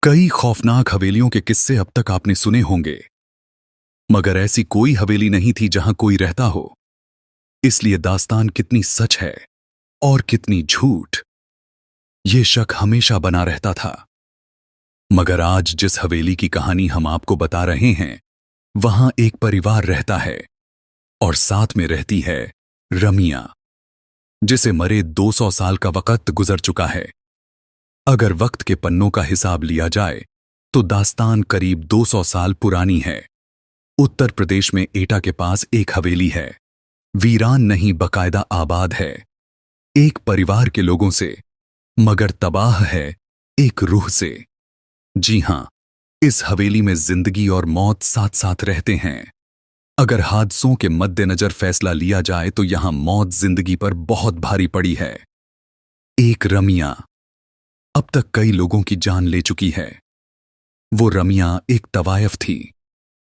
कई खौफनाक हवेलियों के किस्से अब तक आपने सुने होंगे, मगर ऐसी कोई हवेली नहीं थी जहां कोई रहता हो। इसलिए दास्तान कितनी सच है और कितनी झूठ, ये शक हमेशा बना रहता था। मगर आज जिस हवेली की कहानी हम आपको बता रहे हैं, वहां एक परिवार रहता है और साथ में रहती है रमिया, जिसे मरे 200 साल का वक्त गुजर चुका है। अगर वक्त के पन्नों का हिसाब लिया जाए तो दास्तान करीब 200 साल पुरानी है। उत्तर प्रदेश में एटा के पास एक हवेली है। वीरान नहीं, बकायदा आबाद है, एक परिवार के लोगों से, मगर तबाह है एक रूह से। जी हां, इस हवेली में जिंदगी और मौत साथ साथ रहते हैं। अगर हादसों के मद्देनजर फैसला लिया जाए तो यहां मौत जिंदगी पर बहुत भारी पड़ी है। एक रमिया अब तक कई लोगों की जान ले चुकी है। वो रमिया एक तवायफ थी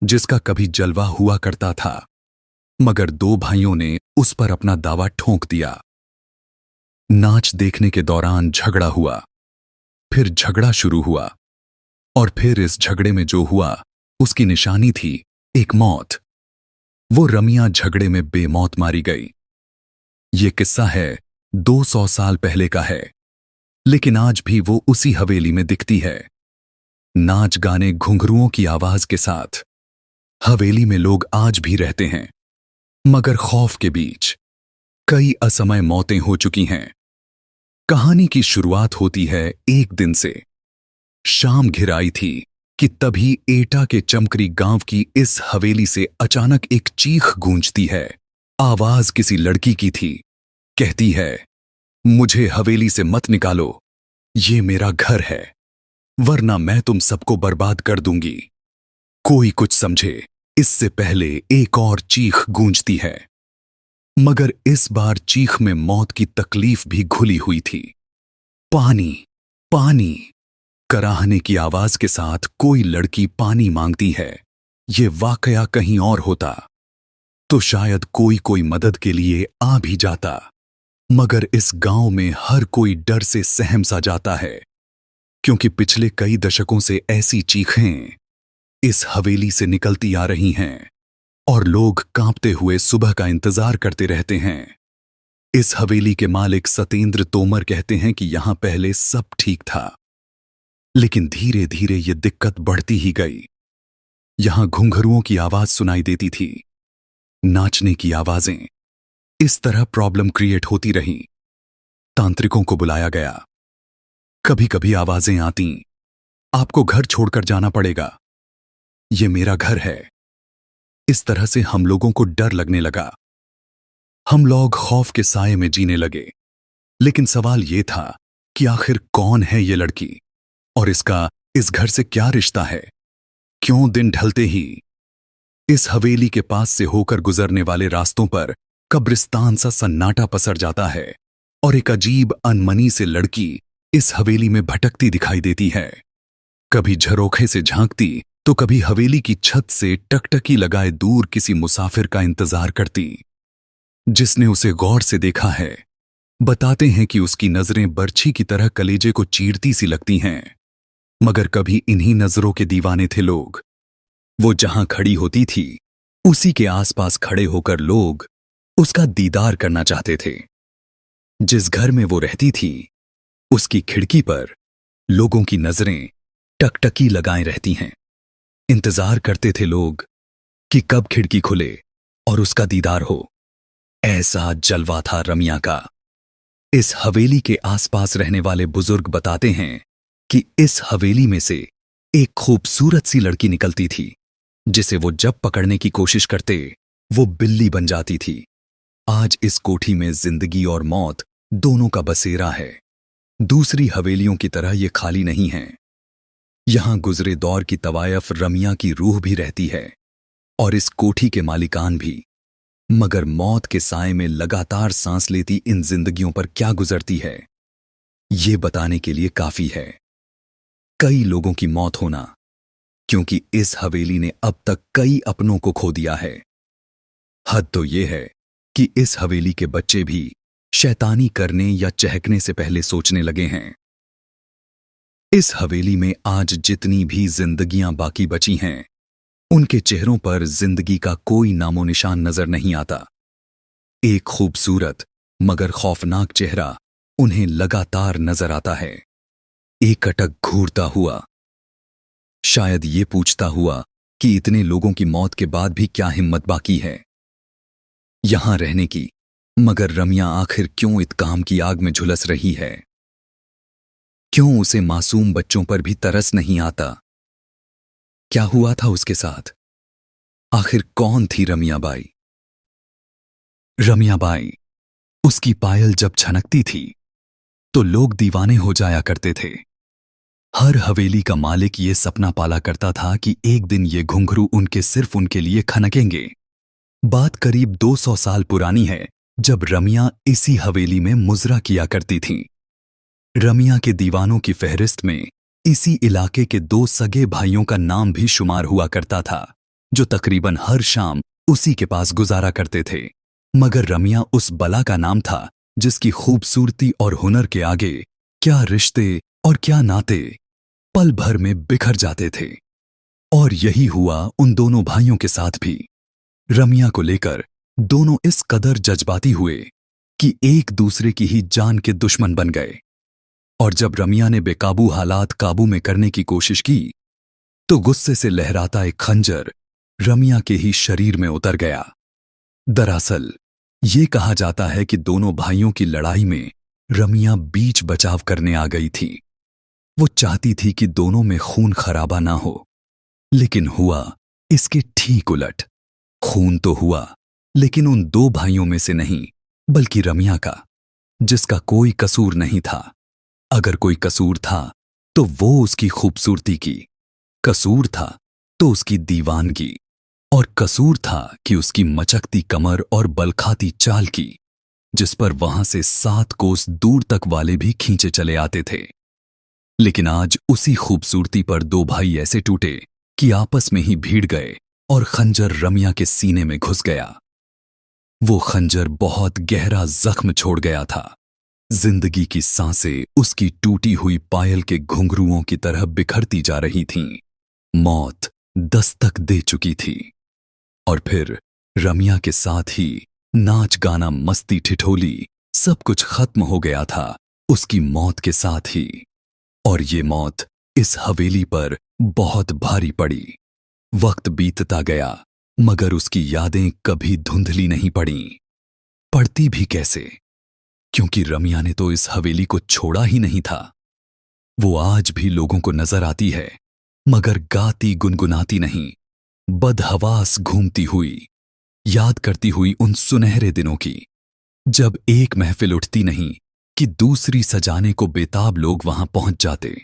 जिसका कभी जलवा हुआ करता था, मगर दो भाइयों ने उस पर अपना दावा ठोंक दिया। नाच देखने के दौरान झगड़ा हुआ, फिर झगड़ा शुरू हुआ, और फिर इस झगड़े में जो हुआ उसकी निशानी थी एक मौत। वो रमिया झगड़े में बेमौत मारी गई। ये किस्सा है 200 साल पहले का है, लेकिन आज भी वो उसी हवेली में दिखती है। नाच गाने घुंघरुओं की आवाज के साथ हवेली में लोग आज भी रहते हैं, मगर खौफ के बीच कई असमय मौतें हो चुकी हैं। कहानी की शुरुआत होती है एक दिन से। शाम घिर आई थी कि तभी एटा के चमकरी गांव की इस हवेली से अचानक एक चीख गूंजती है। आवाज किसी लड़की की थी। कहती है, मुझे हवेली से मत निकालो, ये मेरा घर है, वरना मैं तुम सबको बर्बाद कर दूंगी। कोई कुछ समझे इससे पहले एक और चीख गूंजती है, मगर इस बार चीख में मौत की तकलीफ भी घुली हुई थी। पानी, पानी, कराहने की आवाज के साथ कोई लड़की पानी मांगती है। ये वाकया कहीं और होता तो शायद कोई कोई मदद के लिए आ भी जाता, मगर इस गांव में हर कोई डर से सहम सा जाता है, क्योंकि पिछले कई दशकों से ऐसी चीखें इस हवेली से निकलती आ रही हैं और लोग कांपते हुए सुबह का इंतजार करते रहते हैं। इस हवेली के मालिक सतेंद्र तोमर कहते हैं कि यहां पहले सब ठीक था, लेकिन धीरे धीरे ये दिक्कत बढ़ती ही गई। यहां घुंघरुओं की आवाज सुनाई देती थी, नाचने की आवाजें। इस तरह प्रॉब्लम क्रिएट होती रही। तांत्रिकों को बुलाया गया। कभी कभी आवाजें आती, आपको घर छोड़कर जाना पड़ेगा, ये मेरा घर है। इस तरह से हम लोगों को डर लगने लगा। हम लोग खौफ के साए में जीने लगे। लेकिन सवाल यह था कि आखिर कौन है ये लड़की और इसका इस घर से क्या रिश्ता है? क्यों दिन ढलते ही इस हवेली के पास से होकर गुजरने वाले रास्तों पर कब्रिस्तान सा सन्नाटा पसर जाता है और एक अजीब अनमनी से लड़की इस हवेली में भटकती दिखाई देती है। कभी झरोखे से झांकती तो कभी हवेली की छत से टकटकी लगाए दूर किसी मुसाफिर का इंतजार करती। जिसने उसे गौर से देखा है बताते हैं कि उसकी नजरें बर्छी की तरह कलेजे को चीरती सी लगती हैं। मगर कभी इन्हीं नजरों के दीवाने थे लोग। वो जहां खड़ी होती थी उसी के आसपास खड़े होकर लोग उसका दीदार करना चाहते थे। जिस घर में वो रहती थी उसकी खिड़की पर लोगों की नजरें टकटकी लगाए रहती हैं। इंतजार करते थे लोग कि कब खिड़की खुले और उसका दीदार हो। ऐसा जलवा था रमिया का। इस हवेली के आसपास रहने वाले बुजुर्ग बताते हैं कि इस हवेली में से एक खूबसूरत सी लड़की निकलती थी, जिसे वो जब पकड़ने की कोशिश करते वो बिल्ली बन जाती थी। आज इस कोठी में जिंदगी और मौत दोनों का बसेरा है। दूसरी हवेलियों की तरह ये खाली नहीं है। यहां गुजरे दौर की तवायफ रमिया की रूह भी रहती है और इस कोठी के मालिकान भी। मगर मौत के साए में लगातार सांस लेती इन जिंदगियों पर क्या गुजरती है, ये बताने के लिए काफी है कई लोगों की मौत होना, क्योंकि इस हवेली ने अब तक कई अपनों को खो दिया है। हद तो ये है कि इस हवेली के बच्चे भी शैतानी करने या चहकने से पहले सोचने लगे हैं। इस हवेली में आज जितनी भी जिंदगियां बाकी बची हैं, उनके चेहरों पर जिंदगी का कोई नामो निशान नजर नहीं आता। एक खूबसूरत मगर खौफनाक चेहरा उन्हें लगातार नजर आता है, एकटक घूरता हुआ, शायद ये पूछता हुआ कि इतने लोगों की मौत के बाद भी क्या हिम्मत बाकी है यहां रहने की। मगर रमिया आखिर क्यों इत्काम की आग में झुलस रही है? क्यों उसे मासूम बच्चों पर भी तरस नहीं आता? क्या हुआ था उसके साथ? आखिर कौन थी रमिया बाई? रमिया बाई, उसकी पायल जब छनकती थी तो लोग दीवाने हो जाया करते थे। हर हवेली का मालिक ये सपना पाला करता था कि एक दिन ये घुंघरू सिर्फ उनके लिए खनकेंगे। बात करीब 200 साल पुरानी है, जब रमिया इसी हवेली में मुजरा किया करती थीं। रमिया के दीवानों की फहरिस्त में इसी इलाके के 2 सगे भाइयों का नाम भी शुमार हुआ करता था, जो तकरीबन हर शाम उसी के पास गुजारा करते थे। मगर रमिया उस बला का नाम था जिसकी खूबसूरती और हुनर के आगे क्या रिश्ते और क्या नाते पल भर में बिखर जाते थे। और यही हुआ उन दोनों भाइयों के साथ भी। रमिया को लेकर दोनों इस कदर जज्बाती हुए कि एक दूसरे की ही जान के दुश्मन बन गए। और जब रमिया ने बेकाबू हालात काबू में करने की कोशिश की तो गुस्से से लहराता एक खंजर रमिया के ही शरीर में उतर गया। दरअसल ये कहा जाता है कि दोनों भाइयों की लड़ाई में रमिया बीच बचाव करने आ गई थी। वो चाहती थी कि दोनों में खून खराबा ना हो, लेकिन हुआ इसके ठीक उलट। खून तो हुआ, लेकिन उन 2 भाइयों में से नहीं, बल्कि रमिया का, जिसका कोई कसूर नहीं था। अगर कोई कसूर था तो वो उसकी खूबसूरती की, कसूर था तो उसकी दीवानगी, और कसूर था कि उसकी मचकती कमर और बलखाती चाल की, जिस पर वहां से 7 कोस दूर तक वाले भी खींचे चले आते थे। लेकिन आज उसी खूबसूरती पर 2 भाई ऐसे टूटे कि आपस में ही भीड़ गए और खंजर रमिया के सीने में घुस गया। वो खंजर बहुत गहरा जख्म छोड़ गया था। जिंदगी की सांसें उसकी टूटी हुई पायल के घुंघरुओं की तरह बिखरती जा रही थीं। मौत दस्तक दे चुकी थी। और फिर रमिया के साथ ही नाच गाना मस्ती ठिठोली सब कुछ खत्म हो गया था उसकी मौत के साथ ही। और ये मौत इस हवेली पर बहुत भारी पड़ी। वक्त बीतता गया, मगर उसकी यादें कभी धुंधली नहीं पड़ीं। पड़ती भी कैसे, क्योंकि रमिया ने तो इस हवेली को छोड़ा ही नहीं था। वो आज भी लोगों को नजर आती है, मगर गाती गुनगुनाती नहीं, बदहवास घूमती हुई, याद करती हुई उन सुनहरे दिनों की, जब एक महफिल उठती नहीं कि दूसरी सजाने को बेताब लोग वहां पहुंच जाते।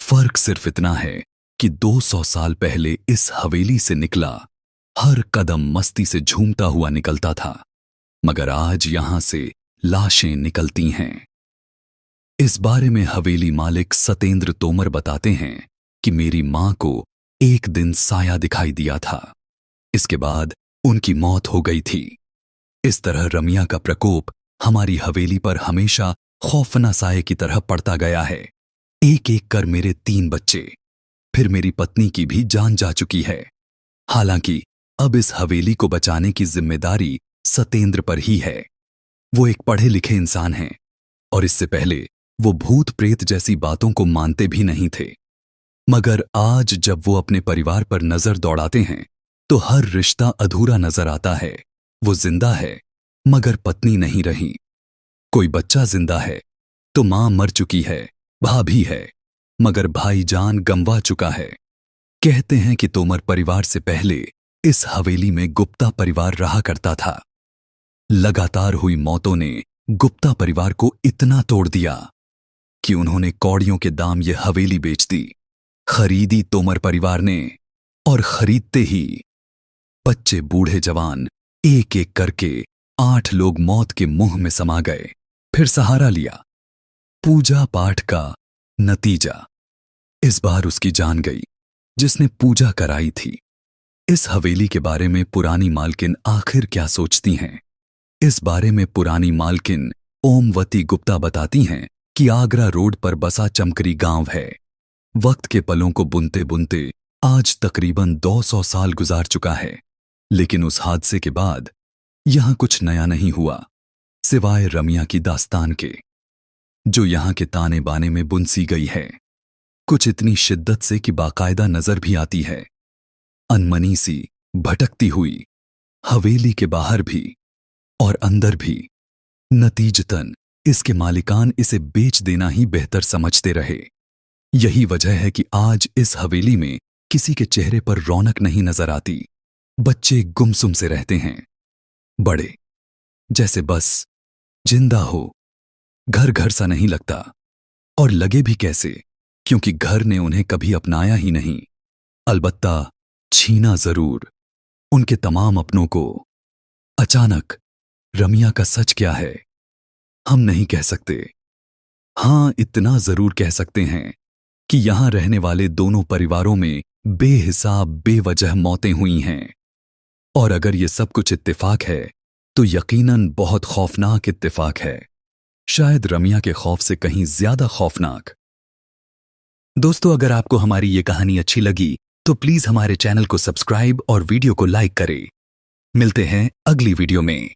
फर्क सिर्फ इतना है कि 200 साल पहले इस हवेली से निकला हर कदम मस्ती से झूमता हुआ निकलता था, मगर आज यहां से लाशें निकलती हैं। इस बारे में हवेली मालिक सतेंद्र तोमर बताते हैं कि मेरी मां को एक दिन साया दिखाई दिया था। इसके बाद उनकी मौत हो गई थी। इस तरह रमिया का प्रकोप हमारी हवेली पर हमेशा खौफना साये की तरह पड़ता गया है। एक एक कर मेरे 3 बच्चे, फिर मेरी पत्नी की भी जान जा चुकी है। हालांकि अब इस हवेली को बचाने की जिम्मेदारी सतेंद्र पर ही है। वो एक पढ़े लिखे इंसान हैं, और इससे पहले वो भूत प्रेत जैसी बातों को मानते भी नहीं थे। मगर आज जब वो अपने परिवार पर नजर दौड़ाते हैं तो हर रिश्ता अधूरा नजर आता है। वो जिंदा है, मगर पत्नी नहीं रही। कोई बच्चा जिंदा है तो मां मर चुकी है, भाभी है, मगर भाईजान गंवा चुका है। कहते हैं कि तोमर परिवार से पहले इस हवेली में गुप्ता परिवार रहा करता था। लगातार हुई मौतों ने गुप्ता परिवार को इतना तोड़ दिया कि उन्होंने कौड़ियों के दाम ये हवेली बेच दी। खरीदी तोमर परिवार ने, और खरीदते ही बच्चे बूढ़े जवान एक एक करके 8 लोग मौत के मुंह में समा गए। फिर सहारा लिया पूजा पाठ का नतीजा। इस बार उसकी जान गई जिसने पूजा कराई थी। इस हवेली के बारे में पुरानी मालकिन आखिर क्या सोचती हैं? इस बारे में पुरानी मालकिन ओमवती गुप्ता बताती हैं कि आगरा रोड पर बसा चमकरी गांव है। वक्त के पलों को बुनते बुनते आज तकरीबन 200 साल गुजार चुका है, लेकिन उस हादसे के बाद यहां कुछ नया नहीं हुआ, सिवाय रमिया की दास्तान के, जो यहां के ताने बाने में बुन सी गई है। कुछ इतनी शिद्दत से कि बाकायदा नजर भी आती है, अनमनी सी भटकती हुई, हवेली के बाहर भी और अंदर भी। नतीजतन इसके मालिकान इसे बेच देना ही बेहतर समझते रहे। यही वजह है कि आज इस हवेली में किसी के चेहरे पर रौनक नहीं नजर आती। बच्चे गुमसुम से रहते हैं, बड़े जैसे बस जिंदा हो। घर घर सा नहीं लगता, और लगे भी कैसे, क्योंकि घर ने उन्हें कभी अपनाया ही नहीं। अलबत्ता छीना जरूर उनके तमाम अपनों को। अचानक रमिया का सच क्या है हम नहीं कह सकते। हां, इतना जरूर कह सकते हैं कि यहां रहने वाले दोनों परिवारों में बेहिसाब बेवजह मौतें हुई हैं। और अगर ये सब कुछ इत्तेफाक है तो यकीनन बहुत खौफनाक इत्तेफाक है, शायद रमिया के खौफ से कहीं ज्यादा खौफनाक। दोस्तों, अगर आपको हमारी ये कहानी अच्छी लगी तो प्लीज हमारे चैनल को सब्सक्राइब और वीडियो को लाइक करें। मिलते हैं अगली वीडियो में।